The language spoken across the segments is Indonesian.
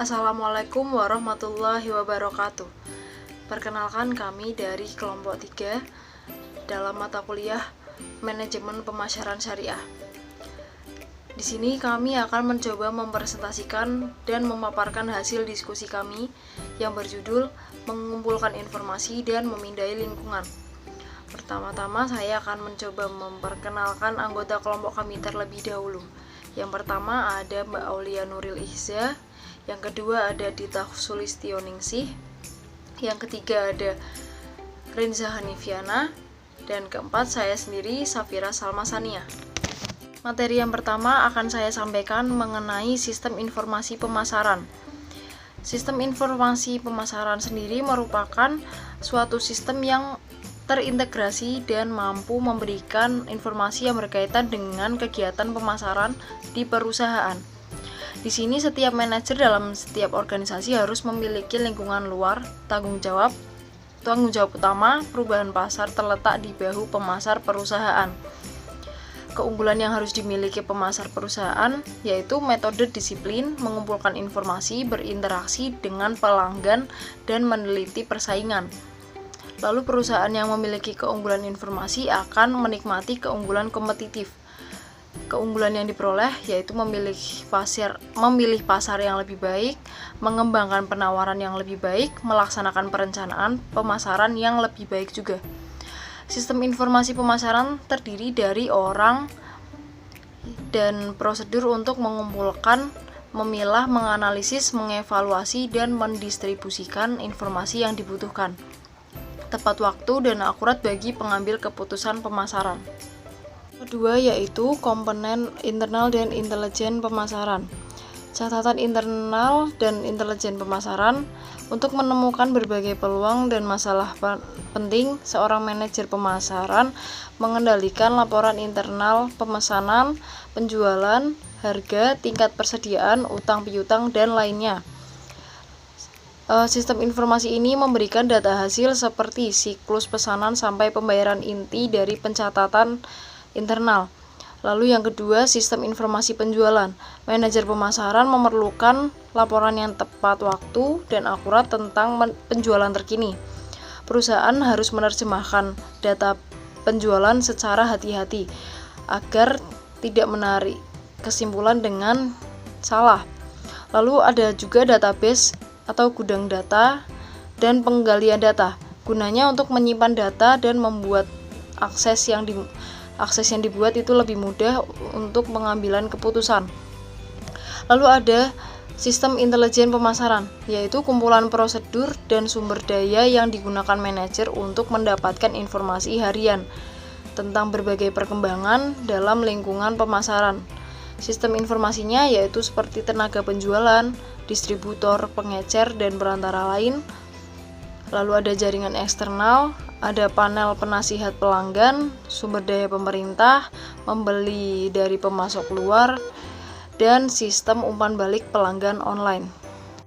Assalamualaikum warahmatullahi wabarakatuh. Perkenalkan, kami dari kelompok 3 dalam mata kuliah Manajemen Pemasaran Syariah. Di sini kami akan mencoba mempresentasikan dan memaparkan hasil diskusi kami yang berjudul mengumpulkan informasi dan memindai lingkungan. Pertama-tama saya akan mencoba memperkenalkan anggota kelompok kami terlebih dahulu. Yang pertama ada Mbak Aulia Nuril Ihza, yang kedua ada Dita Sulistioningsih, yang ketiga ada Rinza Hanifiana, dan keempat saya sendiri, Safira Salmasania. Materi yang pertama akan saya sampaikan mengenai sistem informasi pemasaran. Sistem informasi pemasaran sendiri merupakan suatu sistem yang terintegrasi dan mampu memberikan informasi yang berkaitan dengan kegiatan pemasaran di perusahaan. Di sini setiap manajer dalam setiap organisasi harus memiliki lingkungan luar, tanggung jawab utama perubahan pasar terletak di bahu pemasar perusahaan. Keunggulan yang harus dimiliki pemasar perusahaan yaitu metode disiplin, mengumpulkan informasi, berinteraksi dengan pelanggan, dan meneliti persaingan. Lalu perusahaan yang memiliki keunggulan informasi akan menikmati keunggulan kompetitif. Keunggulan yang diperoleh yaitu memilih pasar yang lebih baik, mengembangkan penawaran yang lebih baik, melaksanakan perencanaan pemasaran yang lebih baik juga. Sistem informasi pemasaran terdiri dari orang dan prosedur untuk mengumpulkan, memilah, menganalisis, mengevaluasi, dan mendistribusikan informasi yang dibutuhkan, tepat waktu dan akurat bagi pengambil keputusan pemasaran. Kedua yaitu komponen internal dan intelijen pemasaran. Catatan internal dan intelijen pemasaran. Untuk menemukan berbagai peluang dan masalah penting, seorang manajer pemasaran mengendalikan laporan internal pemesanan, penjualan, harga, tingkat persediaan, utang piutang, dan lainnya. Sistem informasi ini memberikan data hasil seperti siklus pesanan sampai pembayaran inti dari pencatatan internal. Lalu yang kedua, sistem informasi penjualan. Manajer pemasaran memerlukan laporan yang tepat waktu dan akurat tentang penjualan terkini. Perusahaan harus menerjemahkan data penjualan secara hati-hati agar tidak menarik kesimpulan dengan salah. Lalu ada juga database atau gudang data dan penggalian data. Gunanya untuk menyimpan data dan membuat akses yang dibuat itu lebih mudah untuk pengambilan keputusan. Lalu ada sistem intelijen pemasaran, yaitu kumpulan prosedur dan sumber daya yang digunakan manajer untuk mendapatkan informasi harian tentang berbagai perkembangan dalam lingkungan pemasaran. Sistem informasinya yaitu seperti tenaga penjualan, distributor, pengecer, dan perantara lain. Lalu ada jaringan eksternal, ada panel penasihat pelanggan, sumber daya pemerintah, membeli dari pemasok luar, dan sistem umpan balik pelanggan online.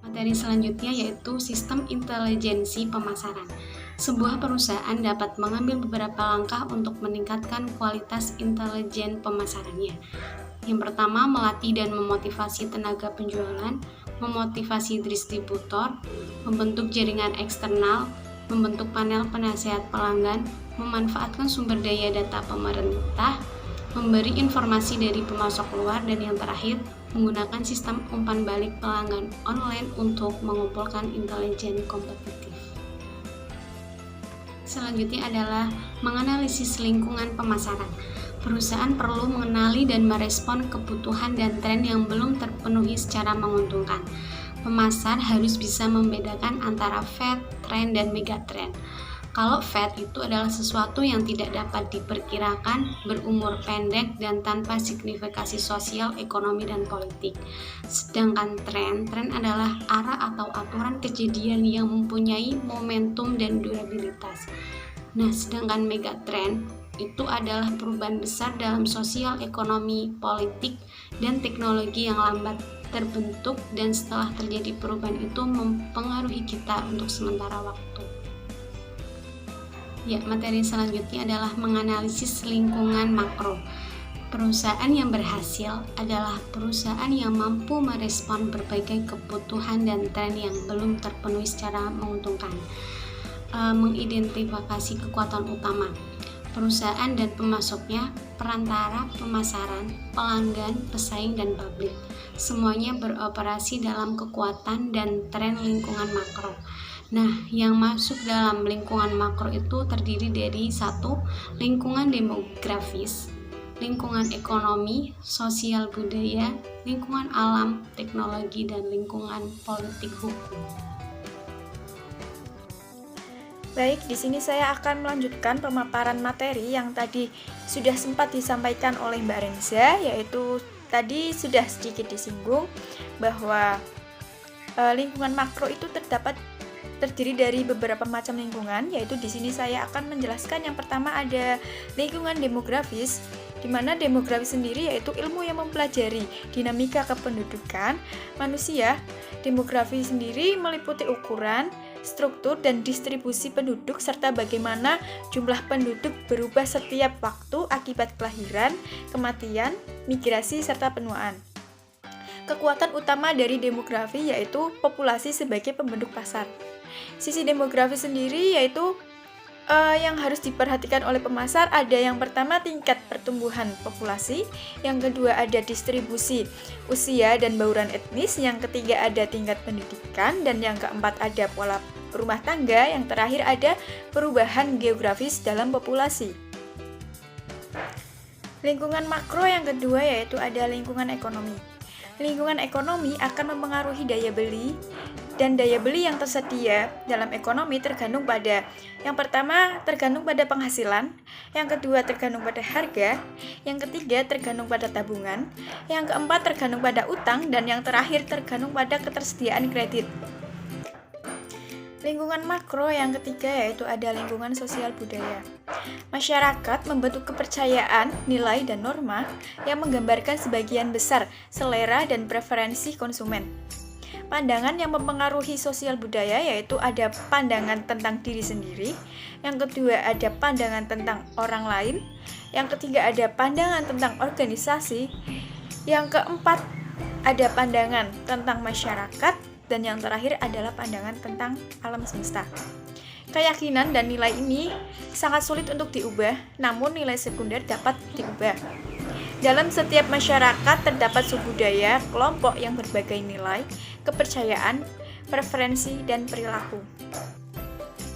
Materi selanjutnya yaitu sistem intelijensi pemasaran. Sebuah perusahaan dapat mengambil beberapa langkah untuk meningkatkan kualitas intelijen pemasarannya. Yang pertama, melatih dan memotivasi tenaga penjualan, memotivasi distributor, membentuk jaringan eksternal, membentuk panel penasihat pelanggan, memanfaatkan sumber daya data pemerintah, memberi informasi dari pemasok luar, dan yang terakhir, menggunakan sistem umpan balik pelanggan online untuk mengumpulkan intelijen kompetitif. Selanjutnya adalah menganalisis lingkungan pemasaran. Perusahaan perlu mengenali dan merespon kebutuhan dan tren yang belum terpenuhi secara menguntungkan. Pemasar harus bisa membedakan antara fad, tren, dan megatrend. Kalau fad itu adalah sesuatu yang tidak dapat diperkirakan, berumur pendek, dan tanpa signifikasi sosial, ekonomi, dan politik. Sedangkan tren adalah arah atau aturan kejadian yang mempunyai momentum dan durabilitas. Nah, sedangkan megatrend itu adalah perubahan besar dalam sosial, ekonomi, politik, dan teknologi yang lambat terbentuk dan setelah terjadi perubahan itu mempengaruhi kita untuk sementara waktu. Ya, materi selanjutnya adalah menganalisis lingkungan makro. Perusahaan yang berhasil adalah perusahaan yang mampu merespon berbagai kebutuhan dan tren yang belum terpenuhi secara menguntungkan. Mengidentifikasi kekuatan utama perusahaan dan pemasoknya, perantara, pemasaran, pelanggan, pesaing, dan publik. Semuanya beroperasi dalam kekuatan dan tren lingkungan makro. Nah, yang masuk dalam lingkungan makro itu terdiri dari 1. Lingkungan demografis, lingkungan ekonomi, sosial budaya, lingkungan alam, teknologi, dan lingkungan politik hukum. Baik, di sini saya akan melanjutkan pemaparan materi yang tadi sudah sempat disampaikan oleh Mbak Renza, yaitu tadi sudah sedikit disinggung bahwa lingkungan makro itu terdiri dari beberapa macam lingkungan, yaitu di sini saya akan menjelaskan yang pertama ada lingkungan demografis, di mana demografi sendiri yaitu ilmu yang mempelajari dinamika kependudukan manusia. Demografi sendiri meliputi ukuran, struktur, dan distribusi penduduk serta bagaimana jumlah penduduk berubah setiap waktu akibat kelahiran, kematian, migrasi, serta penuaan. Kekuatan utama dari demografi yaitu populasi sebagai pembentuk pasar. Sisi demografi sendiri yaitu yang harus diperhatikan oleh pemasar ada yang pertama tingkat pertumbuhan populasi, yang kedua ada distribusi usia dan bauran etnis, yang ketiga ada tingkat pendidikan, dan yang keempat ada pola rumah tangga, yang terakhir ada perubahan geografis dalam populasi. Lingkungan makro yang kedua yaitu ada lingkungan ekonomi. Lingkungan ekonomi akan mempengaruhi daya beli, dan daya beli yang tersedia dalam ekonomi tergantung pada yang pertama tergantung pada penghasilan, yang kedua tergantung pada harga, yang ketiga tergantung pada tabungan, yang keempat tergantung pada utang, dan yang terakhir tergantung pada ketersediaan kredit. Lingkungan makro yang ketiga yaitu ada lingkungan sosial budaya. Masyarakat membentuk kepercayaan, nilai, dan norma yang menggambarkan sebagian besar selera dan preferensi konsumen. Pandangan yang mempengaruhi sosial budaya yaitu ada pandangan tentang diri sendiri, yang kedua ada pandangan tentang orang lain, yang ketiga ada pandangan tentang organisasi, yang keempat ada pandangan tentang masyarakat, dan yang terakhir adalah pandangan tentang alam semesta. Keyakinan dan nilai ini sangat sulit untuk diubah, namun nilai sekunder dapat diubah. Dalam setiap masyarakat terdapat subbudaya, kelompok yang berbagai nilai, kepercayaan, preferensi, dan perilaku.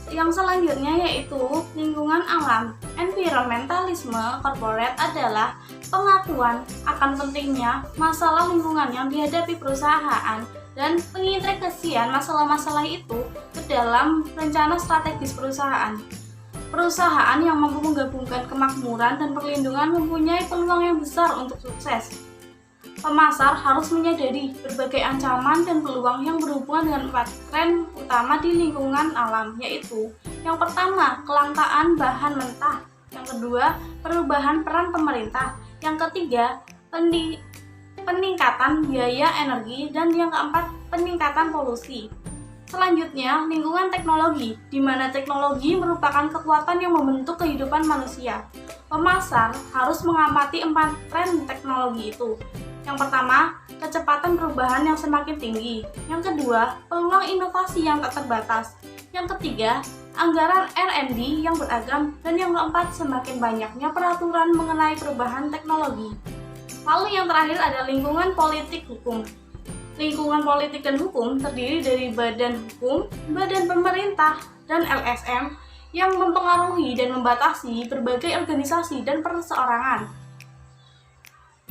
Yang selanjutnya yaitu lingkungan alam. Environmentalisme corporate adalah pengakuan akan pentingnya masalah lingkungan yang dihadapi perusahaan dan pengintegrasian masalah-masalah itu ke dalam rencana strategis perusahaan. Perusahaan yang mampu menggabungkan kemakmuran dan perlindungan mempunyai peluang yang besar untuk sukses. Pemasar harus menyadari berbagai ancaman dan peluang yang berhubungan dengan 4 tren utama di lingkungan alam, yaitu yang pertama, kelangkaan bahan mentah, yang kedua, perubahan peran pemerintah, yang ketiga, peningkatan biaya energi, dan yang keempat, peningkatan polusi. Selanjutnya, lingkungan teknologi, di mana teknologi merupakan kekuatan yang membentuk kehidupan manusia. Pemasar harus mengamati 4 tren teknologi itu. Yang pertama, kecepatan perubahan yang semakin tinggi. Yang kedua, peluang inovasi yang tak terbatas. Yang ketiga, anggaran R&D yang beragam. Dan yang keempat, semakin banyaknya peraturan mengenai perubahan teknologi. Lalu yang terakhir ada lingkungan politik hukum. Lingkungan politik dan hukum terdiri dari badan hukum, badan pemerintah, dan LSM yang mempengaruhi dan membatasi berbagai organisasi dan perseorangan.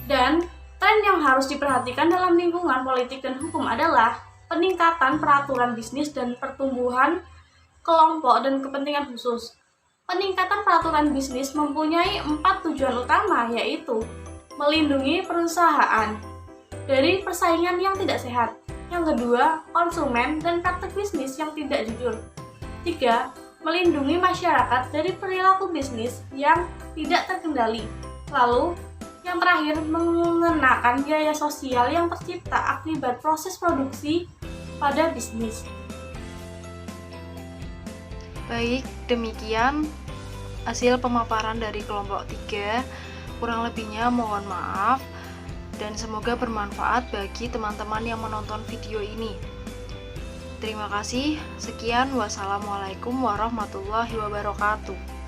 Dan tren yang harus diperhatikan dalam lingkungan politik dan hukum adalah peningkatan peraturan bisnis dan pertumbuhan kelompok dan kepentingan khusus. Peningkatan peraturan bisnis mempunyai 4 tujuan utama, yaitu melindungi perusahaan dari persaingan yang tidak sehat. Yang kedua, konsumen dan praktik bisnis yang tidak jujur. 3. Melindungi masyarakat dari perilaku bisnis yang tidak terkendali. Lalu, yang terakhir, mengenakan biaya sosial yang tercipta akibat proses produksi pada bisnis. Baik, demikian hasil pemaparan dari kelompok 3 Kurang lebihnya mohon maaf dan semoga bermanfaat bagi teman-teman yang menonton video ini. Terima kasih. Sekian, wassalamualaikum warahmatullahi wabarakatuh.